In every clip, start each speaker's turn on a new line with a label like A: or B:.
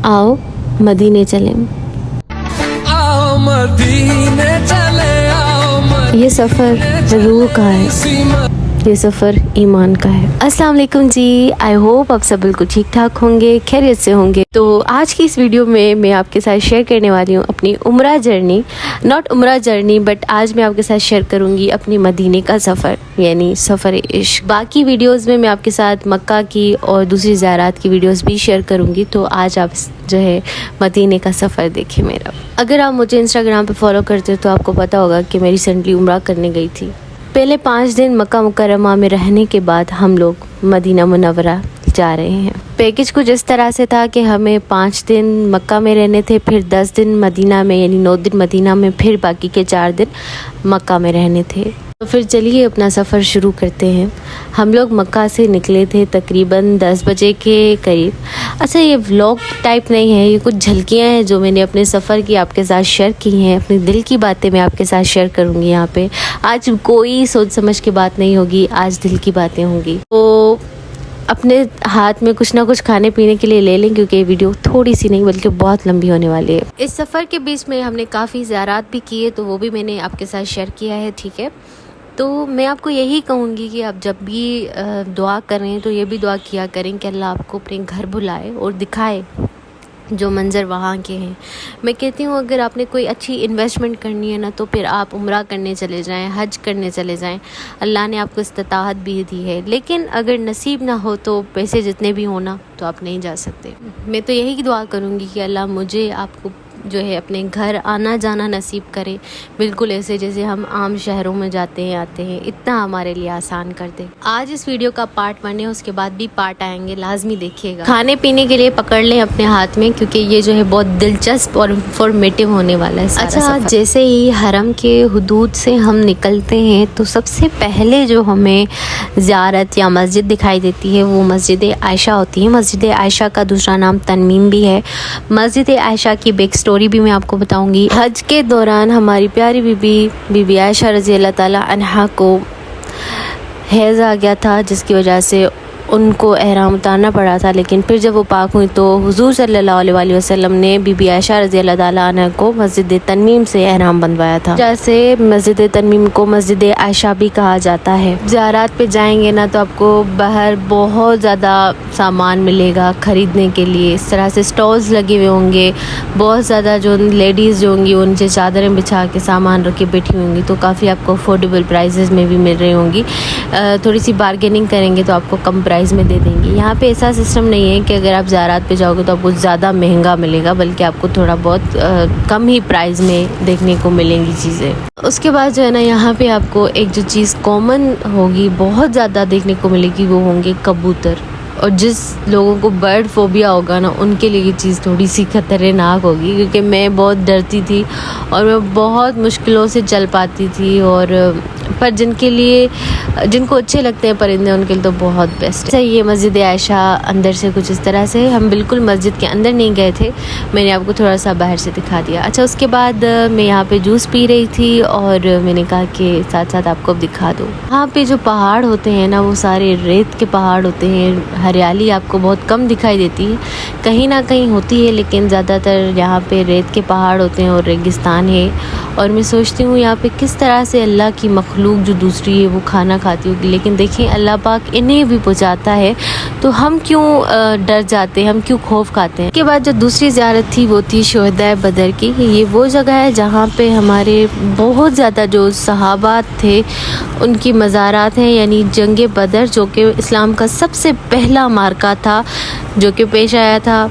A: आओ मदीने चलें।
B: आओ मदीने चले, आओ
A: ये सफ़र रूह का है, ये सफ़र ईमान का है। अस्सलाम वालेकुम जी, आई होप आप सब बिल्कुल ठीक ठाक होंगे, खैरियत से होंगे। तो आज की इस वीडियो में मैं आपके साथ शेयर करने वाली हूँ अपनी उम्रा जर्नी, नॉट उम्रा जर्नी बट आज मैं आपके साथ शेयर करूँगी अपनी मदीने का सफ़र, यानी सफ़र इश्क। बाकी वीडियोस में मैं आपके साथ मक्का की और दूसरी ज़ियारत की वीडियोस भी शेयर करूँगी। तो आज आप जो है मदीने का सफ़र देखें मेरा। अगर आप मुझे इंस्टाग्राम पे फॉलो करते हो तो आपको पता होगा कि मैं रिसेंटली उम्रा करने गई थी। पहले 5 दिन मक्का मुकर्रमा में रहने के बाद हम लोग मदीना मुनव्वरा जा रहे हैं। पैकेज कुछ इस तरह से था कि हमें 5 दिन मक्का में रहने थे, फिर 10 दिन मदीना में, यानी 9 दिन मदीना में, फिर बाकी के 4 दिन मक्का में रहने थे। तो फिर चलिए अपना सफ़र शुरू करते हैं। हम लोग मक्का से निकले थे तकरीबन 10 बजे के करीब। अच्छा, ये व्लॉग टाइप नहीं है, ये कुछ झलकियाँ हैं जो मैंने अपने सफ़र की आपके साथ शेयर की हैं। अपने दिल की बातें मैं आपके साथ शेयर करूँगी यहाँ पे। आज कोई सोच समझ की बात नहीं होगी, आज दिल की बातें होंगी। तो अपने हाथ में कुछ ना कुछ खाने पीने के लिए ले लें, क्योंकि ये वीडियो थोड़ी सी नहीं बल्कि बहुत लंबी होने वाली है। इस सफ़र के बीच में हमने काफ़ी ज़ियारत भी की है, तो वो भी मैंने आपके साथ शेयर किया है, ठीक है। तो मैं आपको यही कहूँगी कि आप जब भी दुआ करें तो ये भी दुआ किया करें कि अल्लाह आपको अपने घर बुलाए और दिखाए जो मंज़र वहाँ के हैं। मैं कहती हूँ अगर आपने कोई अच्छी इन्वेस्टमेंट करनी है ना, तो फिर आप उम्रा करने चले जाएं, हज करने चले जाएं। अल्लाह ने आपको इस्तिताअत भी दी है, लेकिन अगर नसीब ना हो तो पैसे जितने भी हो ना तो आप नहीं जा सकते। मैं तो यही दुआ करूँगी कि अल्लाह मुझे आपको जो है अपने घर आना जाना नसीब करे, बिल्कुल ऐसे जैसे हम आम शहरों में जाते हैं आते हैं, इतना हमारे लिए आसान कर दे। आज इस वीडियो का पार्ट 1 है, उसके बाद भी पार्ट आएंगे, लाजमी देखिएगा। खाने पीने के लिए पकड़ लें अपने हाथ में, क्योंकि ये जो है बहुत दिलचस्प और इंफॉर्मेटिव होने वाला है। अच्छा, जैसे ही हरम के हुदूद से हम निकलते हैं तो सबसे पहले जो हमें ज़ियारत या मस्जिद दिखाई देती है वो मस्जिद आयशा होती है। मस्जिद आयशा का दूसरा नाम तनमीम भी है। मस्जिद आयशा की बैक स्टोरी भी मैं आपको बताऊंगी। हज के दौरान हमारी प्यारी बीबी आयशा रज़ी अल्लाह ताला अन्हा को हैज़ आ गया था, जिसकी वजह से उनको एहराम उतारना पड़ा था। लेकिन फिर जब वो पाक हुई तो हुजूर सल्लल्लाहु अलैहि वसल्लम ने बीबी आयशा रज़ी अल्लाह ताला अन्हा को मस्जिद तनमीम से एहराम बनवाया था। जैसे मस्जिद तनमीम को मस्जिद आयशा भी कहा जाता है। ज़ियारत पे जाएंगे ना तो आपको बाहर बहुत ज़्यादा सामान मिलेगा ख़रीदने के लिए। इस तरह से स्टॉल्स लगे हुए होंगे, बहुत ज़्यादा जो लेडीज़ जो होंगी वो नीचे चादरें बिछा के सामान रख के बैठी होंगी, तो काफ़ी आपको अफोर्डेबल प्राइसेस में भी मिल रही होंगी। थोड़ी सी बार्गेनिंग करेंगे तो आपको कम प्राइस में दे देंगे। यहाँ पे ऐसा सिस्टम नहीं है कि अगर आप ज़ियारत पे जाओगे तो आपको ज़्यादा महंगा मिलेगा, बल्कि आपको थोड़ा बहुत कम ही प्राइस में देखने को मिलेंगी चीज़ें। उसके बाद जो है ना, यहाँ पे आपको एक जो चीज़ कॉमन होगी, बहुत ज़्यादा देखने को मिलेगी, वो होंगे कबूतर। और जिस लोगों को बर्ड फोबिया होगा ना, उनके लिए ये चीज़ थोड़ी सी खतरनाक होगी, क्योंकि मैं बहुत डरती थी और मैं बहुत मुश्किलों से चल पाती थी। और पर जिनको अच्छे लगते हैं परिंदे, उनके लिए तो बहुत बेस्ट है। ये मस्जिद आयशा अंदर से कुछ इस तरह से, हम बिल्कुल मस्जिद के अंदर नहीं गए थे, मैंने आपको थोड़ा सा बाहर से दिखा दिया। अच्छा, उसके बाद मैं यहाँ पे जूस पी रही थी और मैंने कहा कि साथ साथ आपको अब दिखा दूँ। यहाँ पे जो पहाड़ होते हैं ना, वो सारे रेत के पहाड़ होते हैं। हरियाली आपको बहुत कम दिखाई देती है, कहीं ना कहीं होती है, लेकिन ज़्यादातर यहाँ पे रेत के पहाड़ होते हैं और रेगिस्तान है। और मैं सोचती हूँ यहाँ पे किस तरह से अल्लाह की मखलूक जो दूसरी है वो खाना खाती होगी, लेकिन देखें अल्लाह पाक इन्हें भी पहुँचाता है, तो हम क्यों डर जाते हैं, हम क्यों खौफ खाते हैं। उसके बाद जो दूसरी ज़ियारत थी वो थी शुहदाए बदर की। ये वो जगह है जहाँ पे हमारे बहुत ज़्यादा जो सहाबात थे उनकी मज़ारात हैं, यानी जंग बदर जो कि इस्लाम का सबसे पहला मार्का था जो कि पेश आया था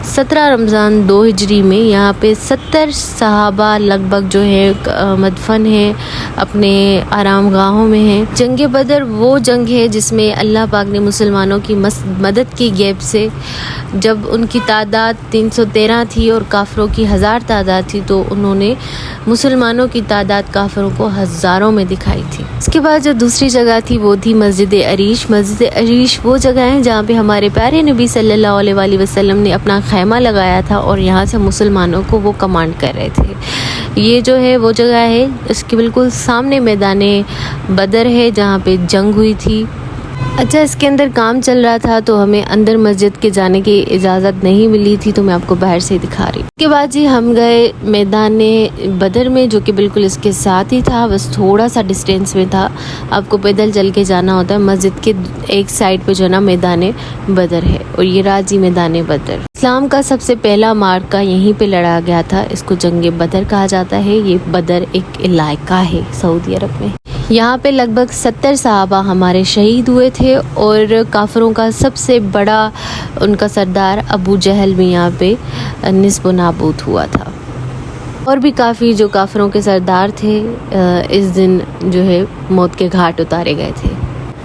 A: 17 रमज़ान 2 हिजरी में। यहाँ पे 70 सहाबा लगभग जो है मदफन है, अपने आराम गाहों में है। जंग बदर वो जंग है जिसमें अल्लाह पाक ने मुसलमानों की मदद की गैब से, जब उनकी तादाद 313 थी और काफिरों की 1000 तादाद थी, तो उन्होंने मुसलमानों की तादाद काफिरों को हज़ारों में दिखाई थी। इसके बाद जो दूसरी जगह थी वो थी मस्जिद अरीश। मस्जिद अरीश वो जगह है जहाँ पे हमारे प्यारे नबी सल्लल्लाहु अलैहि वसल्लम ने अपना खैमा लगाया था और यहाँ से मुसलमानों को वो कमांड कर रहे थे। ये जो है वो जगह है, इसके बिल्कुल सामने मैदान बदर है जहाँ पे जंग हुई थी। अच्छा, इसके अंदर काम चल रहा था तो हमें अंदर मस्जिद के जाने की इजाज़त नहीं मिली थी, तो मैं आपको बाहर से ही दिखा रही हूँ। उसके बाद जी हम गए मैदान बदर में, जो कि बिल्कुल इसके साथ ही था, बस थोड़ा सा डिस्टेंस में था। आपको पैदल चल के जाना होता है। मस्जिद के एक साइड पे जो है ना मैदान बदर है, और ये राजी मैदान बदर। इस्लाम का सबसे पहला मार्का यहीं पे लड़ा गया था। इसको जंग बदर कहा जाता है। ये बदर एक इलाका है सऊदी अरब में। यहाँ पे लगभग 70 सहाबा हमारे शहीद हुए थे, और काफिरों का सबसे बड़ा उनका सरदार अबू जहल भी यहाँ पे निस्ब नाबूद हुआ था। और भी काफ़ी जो काफिरों के सरदार थे इस दिन जो है मौत के घाट उतारे गए थे।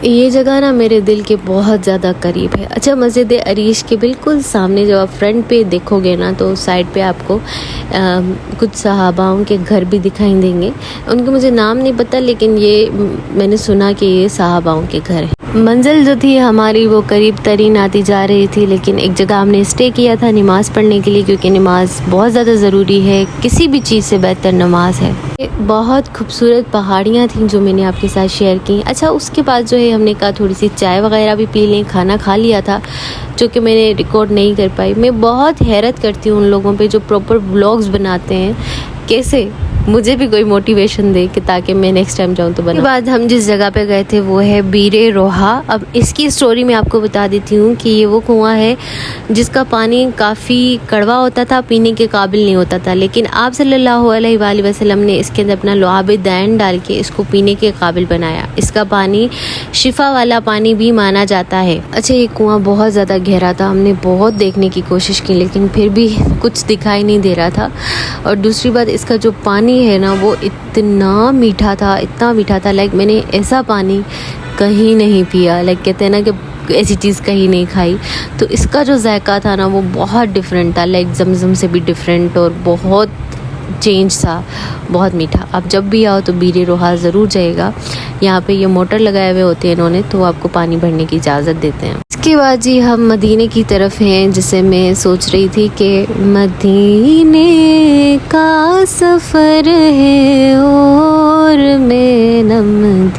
A: ये जगह ना मेरे दिल के बहुत ज़्यादा करीब है। अच्छा, मस्जिद अरीश के बिल्कुल सामने जब आप फ्रंट पे देखोगे ना, तो साइड पे आपको कुछ सहाबाओं के घर भी दिखाई देंगे। उनके मुझे नाम नहीं पता, लेकिन ये मैंने सुना कि ये सहाबाओं के घर हैं। मंजिल जो थी हमारी वो करीब तरीन आती जा रही थी, लेकिन एक जगह हमने स्टे किया था नमाज़ पढ़ने के लिए, क्योंकि नमाज बहुत ज़्यादा ज़रूरी है। किसी भी चीज़ से बेहतर नमाज है। बहुत खूबसूरत पहाड़ियाँ थीं जो मैंने आपके साथ शेयर की। अच्छा, उसके बाद जो है हमने कहा थोड़ी सी चाय वगैरह भी पी लें। खाना खा लिया था, जो कि मैंने रिकॉर्ड नहीं कर पाई। मैं बहुत हैरत करती हूँ उन लोगों पे जो प्रॉपर व्लॉग्स बनाते हैं। कैसे मुझे भी कोई मोटिवेशन दे कि ताकि मैं नेक्स्ट टाइम जाऊँ तो बना। उसके बाद हम जिस जगह पे गए थे वो है बीरे रोहा। अब इसकी स्टोरी मैं आपको बता देती हूँ कि ये वो कुआं है जिसका पानी काफ़ी कड़वा होता था, पीने के काबिल नहीं होता था, लेकिन आप सल्लल्लाहु अलैहि वसल्लम ने इसके अंदर अपना लुआब दैन डाल के इसको पीने के काबिल बनाया। इसका पानी शिफा वाला पानी भी माना जाता है। अच्छा, ये कुआं बहुत ज़्यादा गहरा था। हमने बहुत देखने की कोशिश की, लेकिन फिर भी कुछ दिखाई नहीं दे रहा था। और दूसरी बात, इसका जो पानी है ना वो इतना मीठा था, इतना मीठा था। लाइक मैंने ऐसा पानी कहीं नहीं पिया। लाइक कहते हैं ना कि ऐसी चीज़ कहीं नहीं खाई। तो इसका जो जायका था ना वो बहुत डिफरेंट था। लाइक जमजम से भी डिफरेंट, और बहुत चेंज था, बहुत मीठा। आप जब भी आओ तो बीरे रोहा ज़रूर जाएगा। यहाँ पे ये मोटर लगाए हुए होते हैं इन्होंने, तो आपको पानी भरने की इजाज़त देते हैं। इसके बाद जी हम मदीने की तरफ हैं, जिसे मैं सोच रही थी कि मदीने का सफ़र है और मैं नम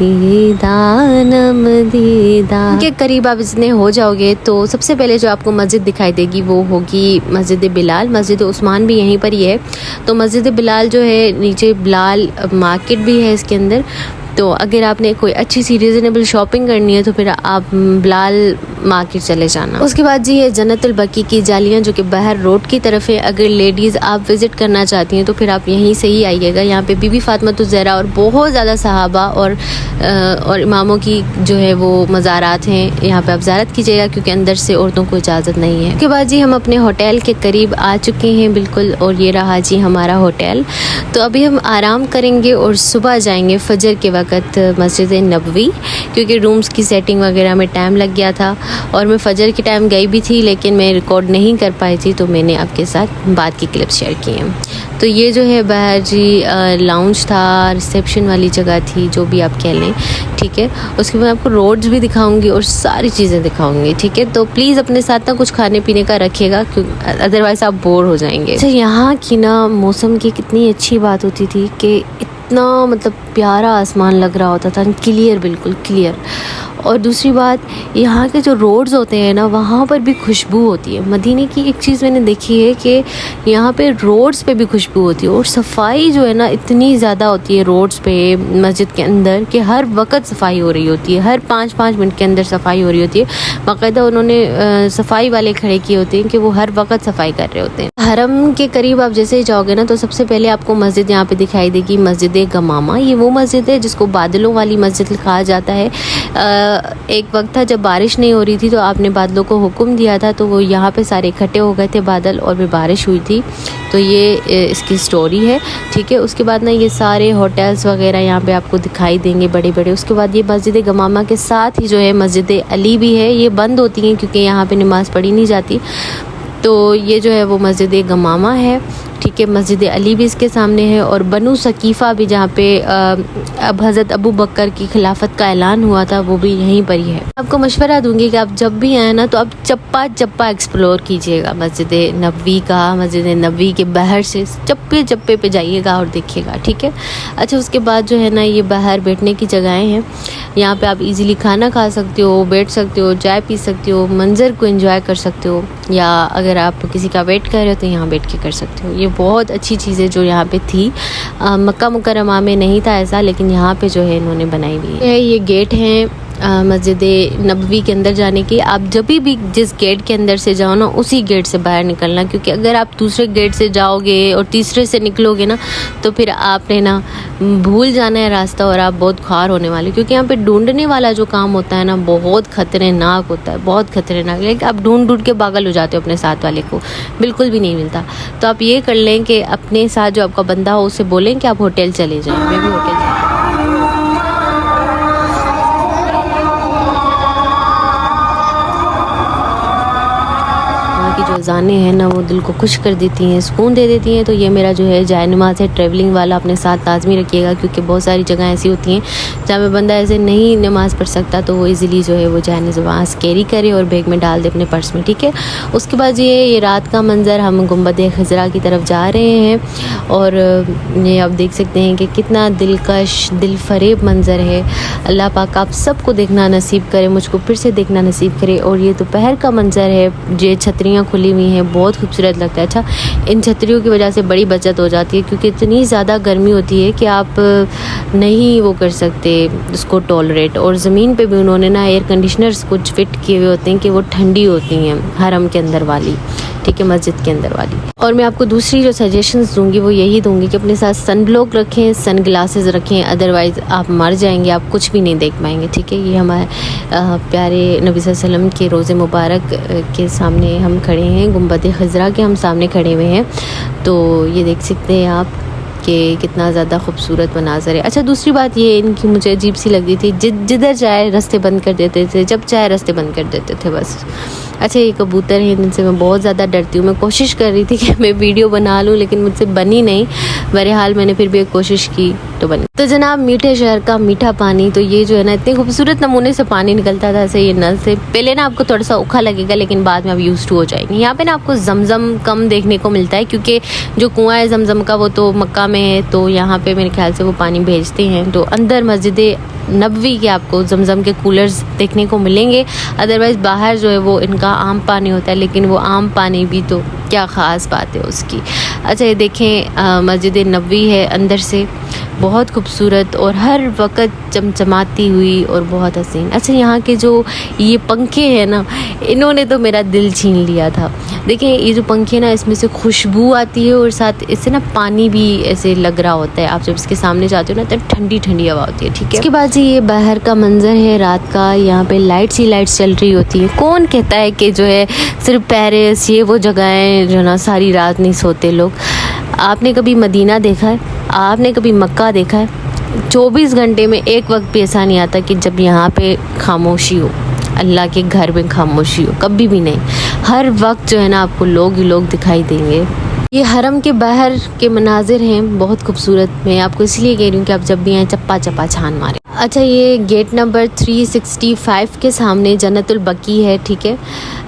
A: दीदा के करीब आप इतने हो जाओगे तो सबसे पहले जो आपको मस्जिद दिखाई देगी वो होगी मस्जिद बिलाल। मस्जिद उस्मान भी यहीं पर ही है। तो मस्जिद बिलाल जो है नीचे बिलाल मार्केट भी है इसके अंदर। तो अगर आपने कोई अच्छी सी रीज़नेबल शॉपिंग करनी है तो फिर आप बिलाल मार्केट चले जाना। उसके बाद जी ये जन्नतुल बकी की जालियाँ जो कि बाहर रोड की तरफ है। अगर लेडीज़ आप विज़िट करना चाहती हैं तो फिर आप यहीं से ही आइएगा। यहाँ पे बीबी फातिमा ज़हरा और बहुत ज़्यादा सहाबा और इमामों की जो है वो मज़ारात हैं। यहाँ पे आप ज़ियारत कीजिएगा क्योंकि अंदर से औरतों को इजाज़त नहीं है। उसके बाद जी हम अपने होटल के करीब आ चुके हैं बिल्कुल, और ये रहा जी हमारा होटल। तो अभी हम आराम करेंगे और सुबह जाएंगे फजर के वक्त मस्जिद नबवी, क्योंकि रूम्स की सेटिंग वगैरह में टाइम लग गया था। और मैं फजर के टाइम गई भी थी लेकिन मैं रिकॉर्ड नहीं कर पाई थी, तो मैंने आपके साथ बाद की क्लिप्स शेयर की हैं। तो ये जो है बाहर जी लाउंज था, रिसेप्शन वाली जगह थी, जो भी आप कह लें, ठीक है। उसके बाद आपको रोड्स भी दिखाऊंगी और सारी चीज़ें दिखाऊंगी, ठीक है। तो प्लीज़ अपने साथ ना कुछ खाने पीने का रखिएगा, क्योंकि अदरवाइज़ आप बोर हो जाएंगे। अच्छा, यहाँ की ना मौसम की कितनी अच्छी बात होती थी कि इतना मतलब प्यारा आसमान लग रहा होता था, क्लियर, बिल्कुल क्लियर। और दूसरी बात, यहाँ के जो रोड्स होते हैं ना वहाँ पर भी खुशबू होती है। मदीने की एक चीज़ मैंने देखी है कि यहाँ पे रोड्स पे भी खुशबू होती है, और सफाई जो है ना इतनी ज़्यादा होती है रोड्स पे मस्जिद के अंदर कि हर वक्त सफाई हो रही होती है। हर 5-5 मिनट के अंदर सफाई हो रही होती है। बाकायदा उन्होंने सफाई वाले खड़े किए होते हैं कि वो हर वक्त सफाई कर रहे होते हैं। हरम के करीब आप जैसे ही जाओगे ना तो सबसे पहले आपको मस्जिद यहाँ पे दिखाई देगी, मस्जिद गमामा। ये वो मस्जिद है जिसको बादलों वाली मस्जिद कहा जाता है। एक वक्त था जब बारिश नहीं हो रही थी तो आपने बादलों को हुक्म दिया था, तो वो यहाँ पे सारे इकट्ठे हो गए थे बादल, और फिर बारिश हुई थी। तो ये इसकी स्टोरी है, ठीक है। उसके बाद ना ये सारे होटल्स वगैरह यहाँ पे आपको दिखाई देंगे बड़े बड़े। उसके बाद ये मस्जिद गमामा के साथ ही जो है मस्जिद अली भी है। ये बंद होती हैं क्योंकि यहाँ पे नमाज़ पढ़ी नहीं जाती। तो ये जो है वो मस्जिद गमामा है, ठीक ठीक है। मस्जिद अली भी इसके सामने है और बनु सकीफ़ा भी, जहाँ पे अब हज़रत अबू बकर की खिलाफत का ऐलान हुआ था, वो भी यहीं पर ही है। आपको मशवरा दूंगी कि आप जब भी आए ना तो आप चप्पा चप्पा एक्सप्लोर कीजिएगा मस्जिद नबवी का। मस्जिद नबवी के बाहर से चप्पे चप्पे पे जाइएगा और देखिएगा, ठीक है। अच्छा, उसके बाद जो है ना, ये बाहर बैठने की जगहें हैं। यहाँ पे आप इजीली खाना खा सकते हो, बैठ सकते हो, चाय पी सकते हो, मंज़र को एंजॉय कर सकते हो, या अगर आप किसी का वेट कर रहे हो तो यहाँ बैठ के कर सकते हो। ये बहुत अच्छी चीज़ें जो यहाँ पे थी। मक्का मुकर्रमा में नहीं था ऐसा, लेकिन यहाँ पे जो है इन्होंने बनाई हुई है। ये गेट हैं मस्जिद नबवी के अंदर जाने की। आप जब भी जिस गेट के अंदर से जाओ ना, उसी गेट से बाहर निकलना, क्योंकि अगर आप दूसरे गेट से जाओगे और तीसरे से निकलोगे ना, तो फिर आपने ना भूल जाना है रास्ता और आप बहुत ख्वार होने वाले, क्योंकि यहाँ पे ढूंढने वाला जो काम होता है ना, बहुत ख़तरनाक होता है, बहुत ख़तरनाक। लेकिन आप ढूंढ ढूंढ के पागल हो जाते हो, अपने साथ वाले को बिल्कुल भी नहीं मिलता। तो आप ये कर लें कि अपने साथ जो आपका बंदा हो उसे बोलें कि आप होटल चले जाएँ। मैं भी होटल की जो अज़ानें हैं ना, वो दिल को खुश कर देती हैं, सुकून दे देती हैं। तो ये मेरा जो है जाए नमाज है ट्रैवलिंग वाला, अपने साथ लाजमी रखिएगा, क्योंकि बहुत सारी जगह ऐसी होती हैं जहाँ पे बंदा ऐसे नहीं नमाज़ पढ़ सकता, तो वो इजीली जो है वो जाए नमाज कैरी करे और बैग में डाल दे अपने पर्स में, ठीक है। उसके बाद ये रात का मंज़र, हम गुंबद खज़रा की तरफ जा रहे हैं और ये आप देख सकते हैं कि कितना दिलकश दिल फरेब मंज़र है। अल्लाह पाक आप सबको देखना नसीब करे, मुझको फिर से देखना नसीब करे। और ये दोपहर का मंज़र है, ये छतरियाँ खुली हुई हैं, बहुत खूबसूरत लगता है। अच्छा, इन छतरियों की वजह से बड़ी बचत हो जाती है, क्योंकि इतनी ज़्यादा गर्मी होती है कि आप नहीं वो कर सकते उसको टॉलरेट। और ज़मीन पे भी उन्होंने ना एयर कंडीशनर्स कुछ फिट किए हुए होते हैं कि वो ठंडी होती हैं, हरम के अंदर वाली, ठीक है, मस्जिद के अंदर वाली। और मैं आपको दूसरी जो सजेशंस दूंगी वो यही दूंगी कि अपने साथ सन ब्लॉक रखें, सन ग्लासेस रखें, अदरवाइज़ आप मर जाएंगे, आप कुछ भी नहीं देख पाएंगे, ठीक है। ये हमारे प्यारे नबी सल्लल्लाहु अलैहि वसल्लम के रोज़े मुबारक के सामने हम खड़े हैं, गुंबद खज़रा के हम सामने खड़े हुए हैं। तो ये देख सकते हैं आप कि कितना ज़्यादा खूबसूरत मनाज़र है। अच्छा, दूसरी बात ये इनकी मुझे अजीब सी लगती थी, जिधर चाहे रास्ते बंद कर देते थे, जब चाहे रास्ते बंद कर देते थे बस। अच्छा, ये कबूतर हैं, इनसे मैं बहुत ज़्यादा डरती हूँ। मैं कोशिश कर रही थी कि मैं वीडियो बना लूँ, लेकिन मुझसे बनी नहीं। बहरहाल मैंने फिर भी एक कोशिश की तो बनी। तो जनाब, मीठे शहर का मीठा पानी, तो ये जो है ना, इतने खूबसूरत नमूने से पानी निकलता था ऐसे ये नल से। पहले ना आपको थोड़ा सा औखा लगेगा, लेकिन बाद में आप यूज़ टू हो जाएंगे। यहाँ पे ना आपको जमजम कम देखने को मिलता है, क्योंकि जो कुआं है जमजम का वो तो मक्का में है, तो यहाँ पे मेरे ख्याल से वो पानी भेजते हैं। तो अंदर मस्जिद नबवी के आपको जमजम के कूलर्स देखने को मिलेंगे, अदरवाइज़ बाहर जो है वो इनका आम पानी होता है। लेकिन वो आम पानी भी तो क्या ख़ास बात है उसकी। अच्छा, ये देखें, मस्जिद नबवी है अंदर से, बहुत खूबसूरत और हर वक्त चमचमाती हुई और बहुत हसीन। अच्छा, यहाँ के जो ये पंखे हैं ना, इन्होंने तो मेरा दिल छीन लिया था। देखिए, ये जो पंखे ना, इसमें से खुशबू आती है और साथ इससे ना पानी भी ऐसे लग रहा होता है। आप जब इसके सामने जाते हो ना, तो ठंडी ठंडी हवा होती है, ठीक है। इसके बाद जी ये बाहर का मंजर है रात का। यहाँ पे लाइट्स ही लाइट्स चल रही होती है। कौन कहता है कि जो है सिर्फ पेरिस ये वो जगहें जो ना सारी रात नहीं सोते लोग। आपने कभी मदीना देखा है? आपने कभी मक्का देखा है? 24 घंटे में एक वक्त भी ऐसा नहीं आता कि जब यहाँ पे खामोशी हो, अल्लाह के घर में खामोशी हो, कभी भी नहीं। हर वक्त जो है ना आपको लोग ही लोग दिखाई देंगे। ये हरम के बाहर के मनाजिर हैं, बहुत खूबसूरत। मैं आपको इसलिए कह रही हूँ कि आप जब भी आएँ चप्पा चप्पा छान मारें। अच्छा, ये गेट नंबर 365 के सामने जन्नतुल बकी है, ठीक है।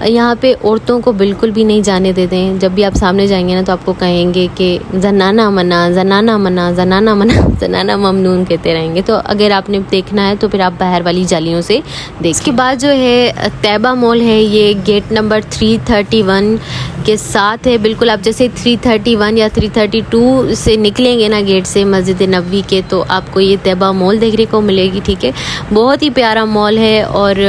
A: यहाँ पे औरतों को बिल्कुल भी नहीं जाने देते हैं। जब भी आप सामने जाएंगे ना, तो आपको कहेंगे कि जनाना मना, जनाना मना, जनाना मना, जनाना ममनून कहते रहेंगे। तो अगर आपने देखना है तो फिर आप बाहर वाली जालियों से देखें। इसके बाद जो है तैबा मॉल है, ये गेट नंबर 331 के साथ है। बिल्कुल आप जैसे 331 या 332 से निकलेंगे ना गेट से मस्जिद नबवी के, तो आपको ये तैबा मॉल देखने को मिलेगी, ठीक है। बहुत ही प्यारा मॉल है और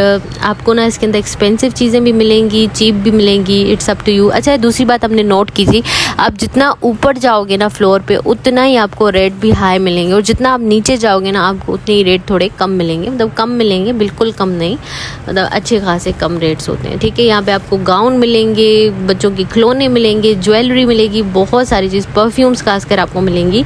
A: आपको ना इसके अंदर एक्सपेंसिव चीज़ें भी मिलेंगी, चीप भी मिलेंगी, इट्स अप टू यू। अच्छा, दूसरी बात हमने नोट की थी, आप जितना ऊपर जाओगे ना फ्लोर पे, उतना ही आपको रेट भी हाई मिलेंगे, और जितना आप नीचे जाओगे ना आपको उतने ही रेट थोड़े कम मिलेंगे। मतलब कम मिलेंगे, बिल्कुल कम नहीं, मतलब अच्छे खासे कम रेट्स होते हैं, ठीक है। यहाँ पे आपको गाउन मिलेंगे, बच्चों के खिलौने मिलेंगे, ज्वेलरी मिलेगी, बहुत सारी चीज़, परफ्यूम्स खासकर आपको मिलेंगी।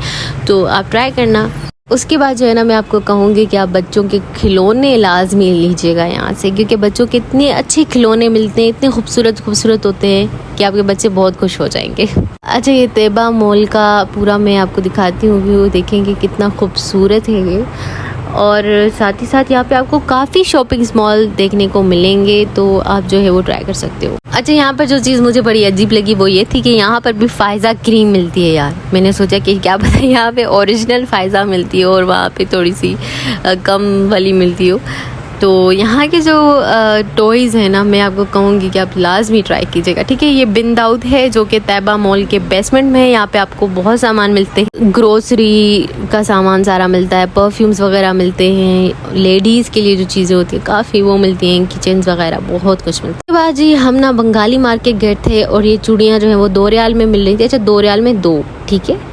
A: तो आप ट्राई करना। उसके बाद जो है ना मैं आपको कहूँगी कि आप बच्चों के खिलौने लाजमी लीजिएगा यहाँ से, क्योंकि बच्चों के इतने अच्छे खिलौने मिलते हैं, इतने खूबसूरत होते हैं कि आपके बच्चे बहुत खुश हो जाएंगे। अच्छा, ये तैयबा मॉल का पूरा मैं आपको दिखाती हूँ व्यू, देखेंगे कितना खूबसूरत है ये। और साथ ही साथ यहाँ पे आपको काफ़ी शॉपिंग मॉल देखने को मिलेंगे, तो आप जो है वो ट्राई कर सकते हो। अच्छा, यहाँ पर जो चीज़ मुझे बड़ी अजीब लगी वो ये थी कि यहाँ पर भी फ़ायज़ा क्रीम मिलती है यार। मैंने सोचा कि क्या पता यहाँ पे ओरिजिनल फ़ायज़ा मिलती हो और वहाँ पे थोड़ी सी कम वाली मिलती हो। तो यहाँ के जो टॉयज़ हैं ना, मैं आपको कहूँगी कि आप लाजमी ट्राई कीजिएगा, ठीक है। ये बिन दाऊद है जो कि तैयबा मॉल के बेसमेंट में है। यहाँ पे आपको बहुत सामान मिलते हैं, ग्रोसरी का सामान सारा मिलता है, परफ्यूम्स वगैरह मिलते हैं, लेडीज़ के लिए जो चीज़ें होती है काफ़ी वो मिलती हैं, किचन्स वगैरह बहुत कुछ मिलता है। उसके बाद जी हम ना बंगाली मार्केट गए थे और ये चूड़ियाँ जो हैं वो 2 रियाल में मिल रही थी। अच्छा, 2 रियाल में 2, ठीक है,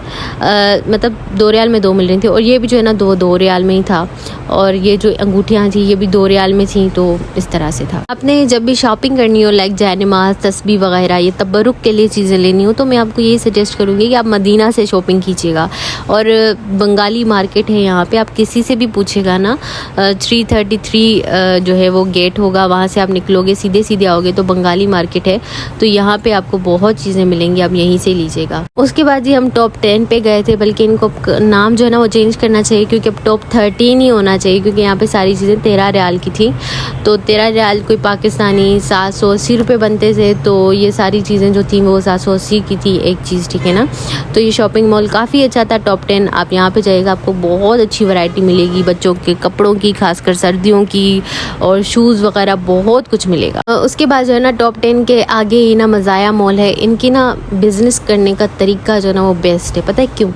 A: मतलब 2 रियाल में 2 मिल रही थी। और ये भी जो है ना 2 रियाल में ही था। और ये जो अंगूठियाँ थी ये भी 2 रियाल में थी। तो इस तरह से था। आपने जब भी शॉपिंग करनी हो, लाइक जैनमाज, तस्बीह वगैरह, ये तबरुक के लिए चीज़ें लेनी हो, तो मैं आपको यही सजेस्ट करूँगी कि आप मदीना से शॉपिंग कीजिएगा। और बंगाली मार्केट है यहाँ पे, आप किसी से भी पूछेगा ना, 333 जो है वो गेट होगा, वहाँ से आप निकलोगे सीधे आओगे तो बंगाली मार्केट है। तो यहाँ पे आपको बहुत चीज़ें मिलेंगी, आप यहीं से लीजिएगा। उसके बाद ही हम टॉप 10 पे गए थे, बल्कि इनको नाम जो है ना वो चेंज करना चाहिए, क्योंकि अब टॉप 13 ही होना चाहिए, क्योंकि यहाँ पे सारी चीज़ें 13 रियाल की थी। तो 13 रियाल कोई पाकिस्तानी 780 रुपये बनते थे। तो ये सारी चीज़ें जो थी वो 780 की थी एक चीज़, ठीक है ना। तो ये शॉपिंग मॉल काफ़ी अच्छा था, टॉप 10। आप यहाँ पे जाइएगा, आपको बहुत अच्छी वैरायटी मिलेगी, बच्चों के कपड़ों की, खासकर सर्दियों की, और शूज़ वगैरह बहुत कुछ मिलेगा। उसके बाद जो है ना टॉप 10 के आगे ही ना मज़ाया मॉल है। इनकी ना बिज़नेस करने का तरीका जो है ना वो बेस्ट है। पता है क्यों?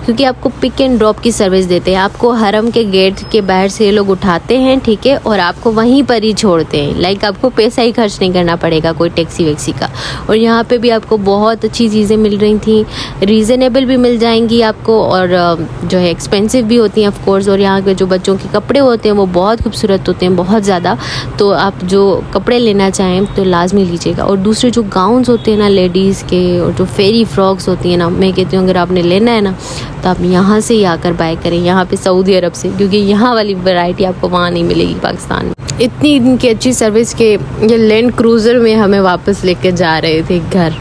A: क्योंकि आपको पिक एंड ड्रॉप की सर्विस देते हैं। आपको हरम के गेट के बाहर से ये लोग उठाते हैं, ठीक है, और आपको वहीं पर ही छोड़ते हैं। लाइक आपको पैसा ही खर्च नहीं करना पड़ेगा कोई टैक्सी वैक्सी का। और यहाँ पे भी आपको बहुत अच्छी चीज़ें मिल रही थी, रीज़नेबल भी मिल जाएंगी आपको, और जो है एक्सपेंसिव भी होती हैं ऑफ कोर्स। और यहाँ के जो बच्चों के कपड़े होते हैं वो बहुत खूबसूरत होते हैं, बहुत ज़्यादा। तो आप जो कपड़े लेना चाहें तो लाजमी लीजिएगा। और दूसरे जो गाउन्स होते हैं ना लेडीज़ के, और जो फेरी फ्रॉक्स होती हैं ना, मैं कहती हूँ अगर आपने लेना है ना तो आप यहाँ से ही आकर बाय करें, यहाँ पे सऊदी अरब से, क्योंकि यहाँ वाली वैरायटी आपको वहाँ नहीं मिलेगी पाकिस्तान में। इतनी इनकी अच्छी सर्विस के ये लैंड क्रूज़र में हमें वापस लेकर जा रहे थे घर।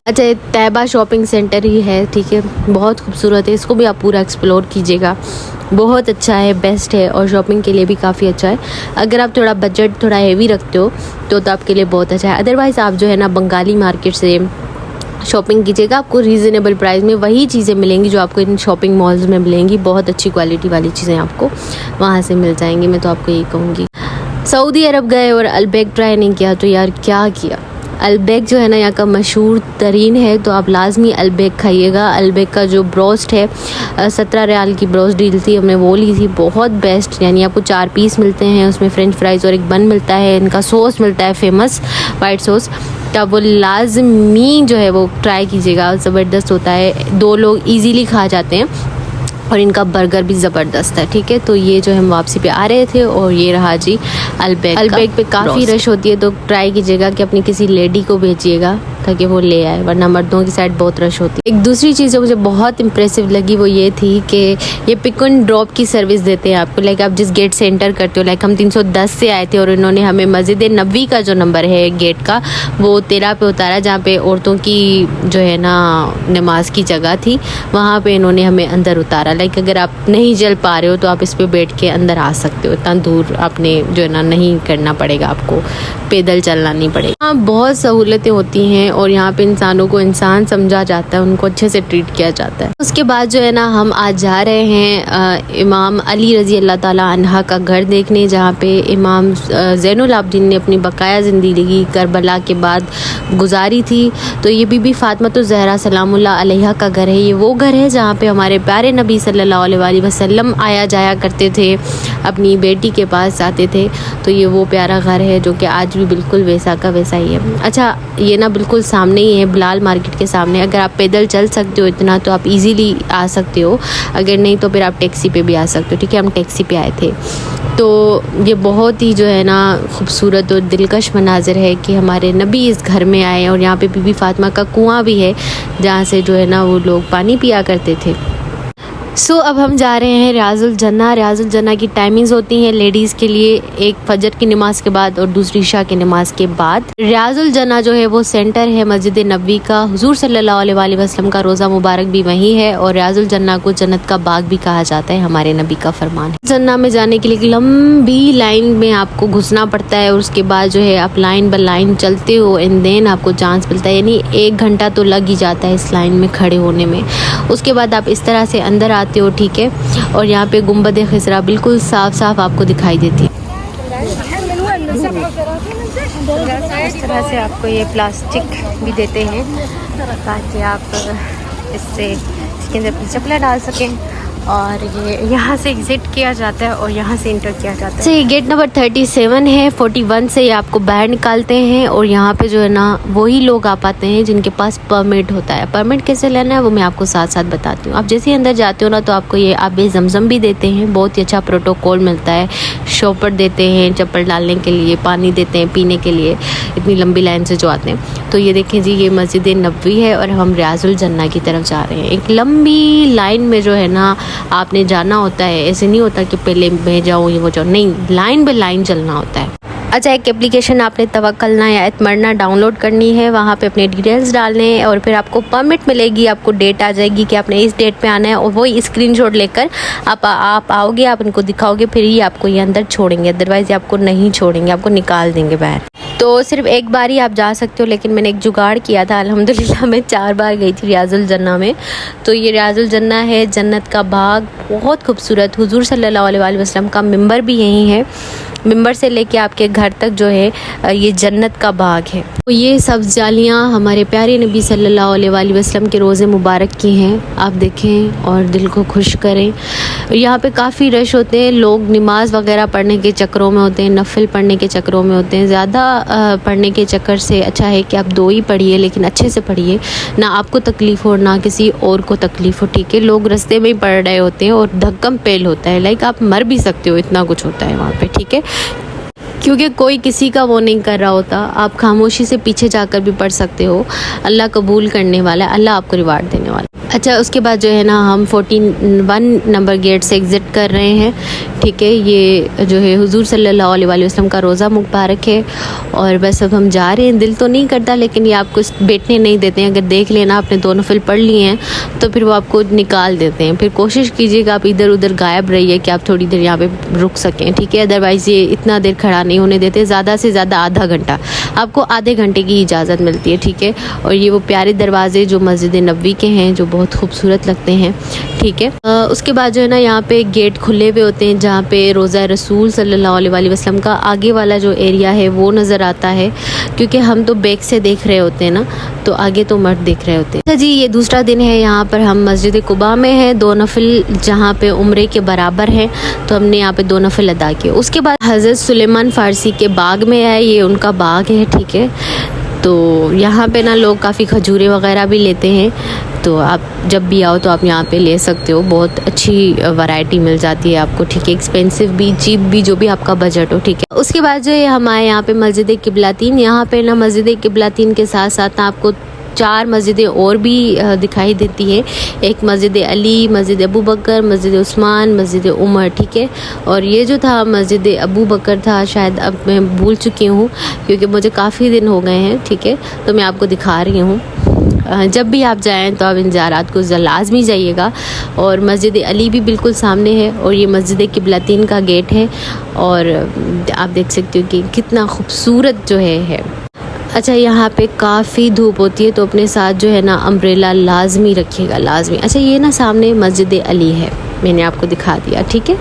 A: अच्छा, ये तैयबा शॉपिंग सेंटर ही है, ठीक है, बहुत खूबसूरत है। इसको भी आप पूरा एक्सप्लोर कीजिएगा, बहुत अच्छा है, बेस्ट है, और शॉपिंग के लिए भी काफ़ी अच्छा है। अगर आप थोड़ा बजट थोड़ा हेवी रखते हो तो आपके लिए बहुत अच्छा है। अदरवाइज़ आप जो है ना बंगाली मार्केट से शॉपिंग कीजिएगा, आपको रीज़नेबल प्राइस में वही चीज़ें मिलेंगी जो आपको इन शॉपिंग मॉल्स में मिलेंगी। बहुत अच्छी क्वालिटी वाली चीज़ें आपको वहाँ से मिल जाएंगी, मैं तो आपको यही कहूँगी। सऊदी अरब गए और अलबेक ट्राई नहीं किया तो यार क्या किया। अलबेक जो है ना यहाँ का मशहूर तरीन है, तो आप लाजमी अलबेक खाइएगा। अलबेक का जो ब्रोस्ट है 17 रियाल की ब्रोस्ट डील थी, हमने वो ली थी, बहुत बेस्ट। यानी आपको 4 पीस मिलते हैं, उसमें फ्रेंच फ्राइज़ और एक बन मिलता है, इनका सॉस मिलता है फेमस वाइट सॉस। तो आप वो लाजमी जो है वो ट्राई कीजिएगा, ज़बरदस्त होता है, 2 लोग ईज़िली खा जाते हैं। और इनका बर्गर भी ज़बरदस्त है, ठीक है। तो ये जो हम वापसी पे आ रहे थे और ये रहा जी अलबेक पे काफ़ी रश होती है, तो ट्राई कीजिएगा कि अपनी किसी लेडी को भेजिएगा ताकि वो ले आए, वरना मर्दों की साइड बहुत रश होती है। एक दूसरी चीज़ जो मुझे बहुत इंप्रेसिव लगी वो ये थी कि ये पिक एंड ड्रॉप की सर्विस देते हैं आपको। लाइक आप जिस गेट से एंटर करते हो, लाइक हम 310 से आए थे और इन्होंने हमें मस्जिद नबवी का जो नंबर है गेट का वो 13 पे उतारा, जहाँ पे औरतों की जो है ना नमाज की जगह थी, वहाँ पे इन्होंने हमें अंदर उतारा। लाइक अगर आप नहीं चल पा रहे हो तो आप इस पे बैठ के अंदर आ सकते हो, इतना दूर आपने जो है ना नहीं करना पड़ेगा, आपको पैदल चलना नहीं पड़ेगा। हाँ, बहुत सहूलतें होती हैं और यहाँ पे इंसानों को इंसान समझा जाता है, उनको अच्छे से ट्रीट किया जाता है। उसके बाद जो है ना हम आज जा रहे हैं इमाम अली रज़ी अल्लाह ताला अन्हा का घर देखने, जहाँ पे इमाम ज़ैनुल आबिदीन ने अपनी बकाया ज़िंदगी करबला के बाद गुजारी थी। तो ये बीबी फातिमा ज़हरा सलामुल्लाह अलैहा का घर है। ये वो घर है जहाँ पे हमारे प्यारे नबी सल्लल्लाहु अलैहि वसल्लम आया जाया करते थे, अपनी बेटी के पास जाते थे। तो ये वो प्यारा घर है जो कि आज भी बिल्कुल वैसा का वैसा ही है। अच्छा, ये ना बिल्कुल सामने ही है, बिलाल मार्केट के सामने। अगर आप पैदल चल सकते हो इतना तो आप इजीली आ सकते हो, अगर नहीं तो फिर आप टैक्सी पे भी आ सकते हो, ठीक है। हम टैक्सी पे आए थे। तो ये बहुत ही जो है ना खूबसूरत और दिलकश मनाजिर है कि हमारे नबी इस घर में आए, और यहाँ पे बीबी फातिमा का कुआं भी है जहाँ से जो है ना वो लोग पानी पिया करते थे। सो अब हम जा रहे हैं रियाजुल जन्ना। रियाजुल जन्ना की टाइमिंग्स होती हैं लेडीज़ के लिए, एक फजर की नमाज के बाद और दूसरी इशा की नमाज के बाद। रियाजुल जन्ना जो है वो सेंटर है मस्जिद नबवी का। हुजूर सल्लल्लाहु अलैहि वसल्लम का रोज़ा मुबारक भी वहीं है और रियाजुल जन्ना को जन्नत का बाग भी कहा जाता है, हमारे नबी का फरमान है। जन्ना में जाने के लिए एक लंबी लाइन में आपको घुसना पड़ता है और उसके बाद जो है आप लाइन बाय लाइन चलते हो एंड देन आपको चांस मिलता है, यानी 1 घंटा तो लग ही जाता है इस लाइन में खड़े होने में। उसके बाद आप इस तरह से अंदर आते हो, ठीक है, और यहाँ पे गुम्बद खिसरा बिल्कुल साफ साफ आपको दिखाई देती है। इस तरह से आपको ये प्लास्टिक भी देते हैं ताकि आप इससे इसके अंदर चप्पलें डाल सकें, और ये यहाँ से एग्ज़िट किया जाता है और यहाँ से इंटर किया जाता है। तो ये गेट नंबर 37 है। 41 से ये आपको बाहर निकालते हैं और यहाँ पे जो है ना वही लोग आ पाते हैं जिनके पास परमिट होता है। परमिट कैसे लेना है वो मैं आपको साथ साथ बताती हूँ। आप जैसे ही अंदर जाते हो ना तो आपको ये आबे ज़मज़म भी देते हैं, बहुत ही अच्छा प्रोटोकॉल मिलता है। शॉपर देते हैं चप्पल डालने के लिए, पानी देते हैं पीने के लिए, इतनी लंबी लाइन से जो आते हैं। तो ये देखें जी, ये मस्जिद नबवी है और हम रियाजुल जन्ना की तरफ जा रहे हैं। एक लंबी लाइन में जो है ना आपने जाना होता है, ऐसे नहीं होता कि पहले मैं जाऊँ ये वो जाऊँ, नहीं, लाइन बाय लाइन चलना होता है। अच्छा, एक एप्लीकेशन आपने तवक्कलना या इत्मरना डाउनलोड करनी है, वहाँ पे अपने डिटेल्स डालने हैं और फिर आपको परमिट मिलेगी, आपको डेट आ जाएगी कि आपने इस डेट पे आना है और वही स्क्रीनशॉट लेकर आप आओगे, आप इनको दिखाओगे, फिर ही आपको ये अंदर छोड़ेंगे, अदरवाइज़ आपको नहीं छोड़ेंगे, आपको निकाल देंगे बाहर। तो सिर्फ एक बार ही आप जा सकते हो, लेकिन मैंने एक जुगाड़ किया था, अल्हम्दुलिल्लाह मैं 4 बार गई थी रियाजुल जन्ना में। तो ये रियाजुल जन्ना है, जन्नत का बाग, बहुत खूबसूरत। हुजूर सल्लल्लाहु अलैहि वसल्लम का मिंबर भी यहीं है। मिंबर से लेके आपके घर तक जो है ये जन्नत का बाग है। तो ये सब्ज़ जालियाँ हमारे प्यारे नबी सल्लल्लाहु अलैहि वसल्लम के रोज़े मुबारक की हैं, आप देखें और दिल को खुश करें। यहाँ पे काफ़ी रश होते हैं, लोग नमाज वगैरह पढ़ने के चक्करों में होते हैं, नफिल पढ़ने के चक्करों में होते हैं। ज़्यादा पढ़ने के चक्कर से अच्छा है कि आप 2 ही पढ़िए, लेकिन अच्छे से पढ़िए, ना आपको तकलीफ़ हो ना किसी और को तकलीफ़ हो, ठीक है। लोग रास्ते में ही पढ़ रहे होते हैं और धक्कम पेल होता है, लाइक आप मर भी सकते हो, इतना कुछ होता है वहाँ पे, ठीक है, क्योंकि कोई किसी का वो नहीं कर रहा होता। आप खामोशी से पीछे जाकर भी पढ़ सकते हो, अल्लाह कबूल करने वाला है, अल्लाह आपको रिवार्ड देने वाला है। अच्छा, उसके बाद जो है ना हम 41 नंबर गेट से एग्ज़िट कर रहे हैं, ठीक है। ये जो है हुजूर सल्लल्लाहु अलैहि वसल्लम का रोज़ा मुबारक है और बस अब हम जा रहे हैं। दिल तो नहीं करता, लेकिन ये आपको बैठने नहीं देते हैं। अगर देख लेना आपने 2 नफिल पढ़ लिए हैं तो फिर वो आपको निकाल देते हैं। फिर कोशिश कीजिएगा आप इधर उधर गायब रहिए कि आप थोड़ी देर यहाँ पे रुक सकें, ठीक है। अदरवाइज़ ये इतना देर खड़ा नहीं होने देते, ज़्यादा से ज़्यादा आधा घंटा, आपको आधे घंटे की इजाज़त मिलती है, ठीक है। और ये वो प्यारे दरवाजे जो मस्जिद नबवी के हैं जो बहुत खूबसूरत लगते हैं, ठीक है। उसके बाद जो है ना यहाँ पे गेट खुले हुए होते हैं जहाँ पे रोज़ा रसूल सल्लल्लाहु अलैहि वसल्लम का आगे वाला जो एरिया है वो नज़र आता है, क्योंकि हम तो बैक से देख रहे होते हैं ना, तो आगे तो मर्द देख रहे होते हैं। अच्छा जी, ये दूसरा दिन है, यहाँ पर हम मस्जिद कुबा में हैं। 2 नफिल जहाँ पे उम्रे के बराबर हैं, तो हमने यहाँ पे 2 नफिल अदा किए। उसके बाद हज़रत सुलेमान फ़ारसी के बाग में है, ये उनका बाग है, ठीक है। तो यहाँ पे ना लोग काफ़ी खजूरें वगैरह भी लेते हैं, तो आप जब भी आओ तो आप यहाँ पे ले सकते हो, बहुत अच्छी वैरायटी मिल जाती है आपको, ठीक है। एक्सपेंसिव भी, चीप भी, जो भी आपका बजट हो, ठीक है। उसके बाद जो है हम आए यहाँ पे मस्जिद किबलातीन। यहाँ पे ना मस्जिद किबलातीन के साथ साथ ना आपको 4 मस्जिदें और भी दिखाई देती है। एक मस्जिद अली, मस्जिद अबू बकर, मस्जिद उस्मान, मस्जिद उमर, ठीक है। और ये जो था मस्जिद अबू बकर था, शायद अब मैं भूल चुकी हूँ क्योंकि मुझे काफ़ी दिन हो गए हैं, ठीक है। तो मैं आपको दिखा रही हूँ। जब भी आप जाएं तो आप इन ज़ियारत को लाजमी जाइएगा। और मस्जिद अली भी बिल्कुल सामने है और ये मस्जिद किबलातीन का गेट है और आप देख सकते हो कि कितना खूबसूरत जो है। अच्छा, यहाँ पे काफ़ी धूप होती है तो अपने साथ जो है ना अम्ब्रेला लाजमी रखिएगा, लाजमी। अच्छा, ये ना सामने मस्जिद अली है, मैंने आपको दिखा दिया, ठीक है।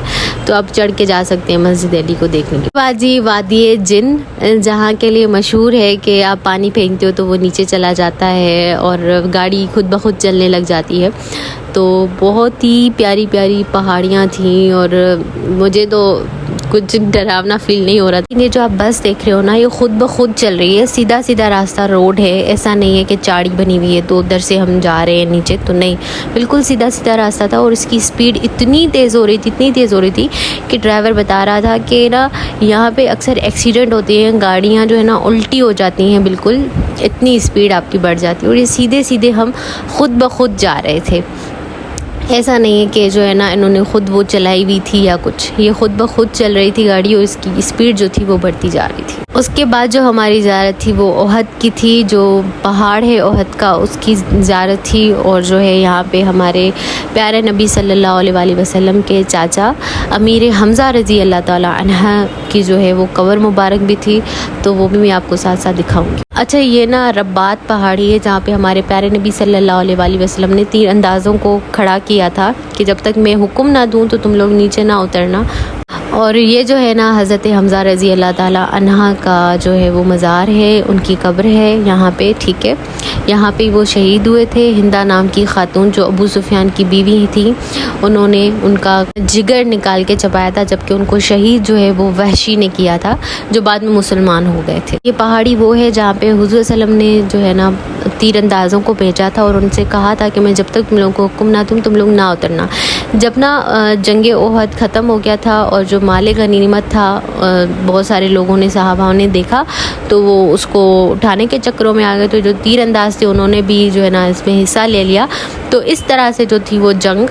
A: तो आप चढ़ के जा सकते हैं मस्जिद अली को देखने के बाद। जी, वादी जिन जहाँ के लिए मशहूर है कि आप पानी फेंकते हो तो वो नीचे चला जाता है और गाड़ी खुद ब खुद चलने लग जाती है। तो बहुत ही प्यारी प्यारी पहाड़ियाँ थीं और मुझे तो कुछ डरावना फील नहीं हो रहा था। ये जो आप बस देख रहे हो ना, ये खुद ब खुद चल रही है, सीधा सीधा रास्ता रोड है, ऐसा नहीं है कि चाड़ी बनी हुई है तो उधर से हम जा रहे हैं नीचे, तो नहीं, बिल्कुल सीधा सीधा रास्ता था। और इसकी स्पीड इतनी तेज़ हो रही थी, इतनी तेज़ हो रही थी कि ड्राइवर बता रहा था कि ना यहाँ पे अक्सर एक्सीडेंट होते हैं, गाड़ियाँ जो है ना उल्टी हो जाती हैं, बिल्कुल इतनी स्पीड आपकी बढ़ जाती है। और ये सीधे सीधे हम खुद ब खुद जा रहे थे। ऐसा नहीं है कि जो है ना इन्होंने ख़ुद वो चलाई हुई थी या कुछ, ये ख़ुद ब खुद चल रही थी गाड़ी और इसकी स्पीड जो थी वो बढ़ती जा रही थी। उसके बाद जो हमारी ज़ियारत थी वो ओहद की थी, जो पहाड़ है ओहद का, उसकी ज़ियारत थी। और जो है यहाँ पे हमारे प्यारे नबी सल्लल्लाहु अलैहि वसल्लम के चाचा अमीर हमज़ा रज़ी अल्लाह ताला अन्हा की जो है वो कब्र मुबारक भी थी, तो वो भी मैं आपको साथ साथ दिखाऊंगी। अच्छा, ये ना रब्बात पहाड़ी है जहाँ पे हमारे प्यारे नबी सल्लल्लाहु अलैहि वसल्लम ने 3 अंदाज़ों को खड़ा किया था कि जब तक मैं हुक्म ना दूँ तो तुम लोग नीचे ना उतरना। और ये जो है ना हज़रत हमज़ा रज़ी अल्लाह ताला अन्हा का जो है वो मज़ार है, उनकी कब्र है यहाँ पे, ठीक है। यहाँ पे वो शहीद हुए थे। हिंदा नाम की खातून जो अबू सुफियान की बीवी थी, उन्होंने उनका जिगर निकाल के चबाया था, जबकि उनको शहीद जो है वो वहशी ने किया था, जो बाद में मुसलमान हो गए थे। ये पहाड़ी वो है जहाँ पे हुज़ूर सल्लम ने जो है ना तीरंदाज़ों को भेजा था और उनसे कहा था कि मैं जब तक तुम लोगों को हुक्म ना दूँ तुम लोग ना उतरना। जब ना जंग ओहद ख़त्म हो गया था और जो माले गनीमत था बहुत सारे लोगों ने, सहाबाओं ने देखा तो वो उसको उठाने के चक्करों में आ गए, तो जो तीरंदाज थे उन्होंने भी जो है ना इसमें हिस्सा ले लिया। तो इस तरह से जो थी वो जंग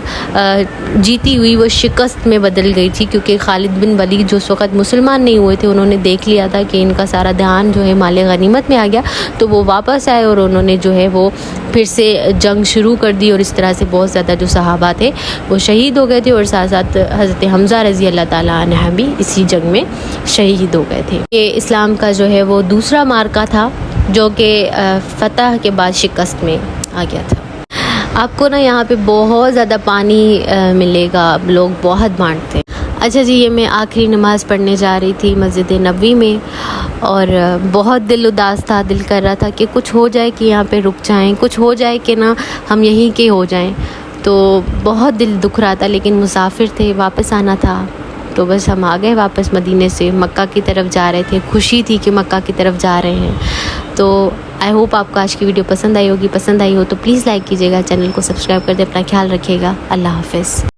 A: जीती हुई वो शिकस्त में बदल गई थी, क्योंकि खालिद बिन वलीद जो उस वक़्त मुसलमान नहीं हुए थे, उन्होंने देख लिया था कि इनका सारा ध्यान जो है माले गनीमत में आ गया, तो वो वापस आए और उन्होंने जो है वो फिर से जंग शुरू कर दी। और इस तरह से बहुत ज़्यादा जो सहाबा थे वो शहीद हो गए थे और साथ साथ हज़रत हमज़ा रज़ी अल्लाह ताला अन्हा भी इसी जंग में शहीद हो गए थे। ये इस्लाम का जो है वो दूसरा मार्का था जो कि फ़तह के बाद शिकस्त में आ गया था। आपको ना यहाँ पे बहुत ज़्यादा पानी मिलेगा, लोग बहुत बांटते हैं। अच्छा जी, ये मैं आखिरी नमाज़ पढ़ने जा रही थी मस्जिद नबवी में और बहुत दिल उदास था, दिल कर रहा था कि कुछ हो जाए कि यहाँ पे रुक जाएं, कुछ हो जाए कि ना हम यहीं के हो जाएं। तो बहुत दिल दुख रहा था, लेकिन मुसाफिर थे, वापस आना था, तो बस हम आ गए वापस मदीने से, मक्का की तरफ जा रहे थे। खुशी थी कि मक्का की तरफ जा रहे हैं। तो आई होप आपको आज की वीडियो पसंद आई होगी। पसंद आई हो तो प्लीज़ लाइक कीजिएगा, चैनल को सब्सक्राइब कर दे, अपना ख्याल रखिएगा। अल्लाह हाफ़िज़।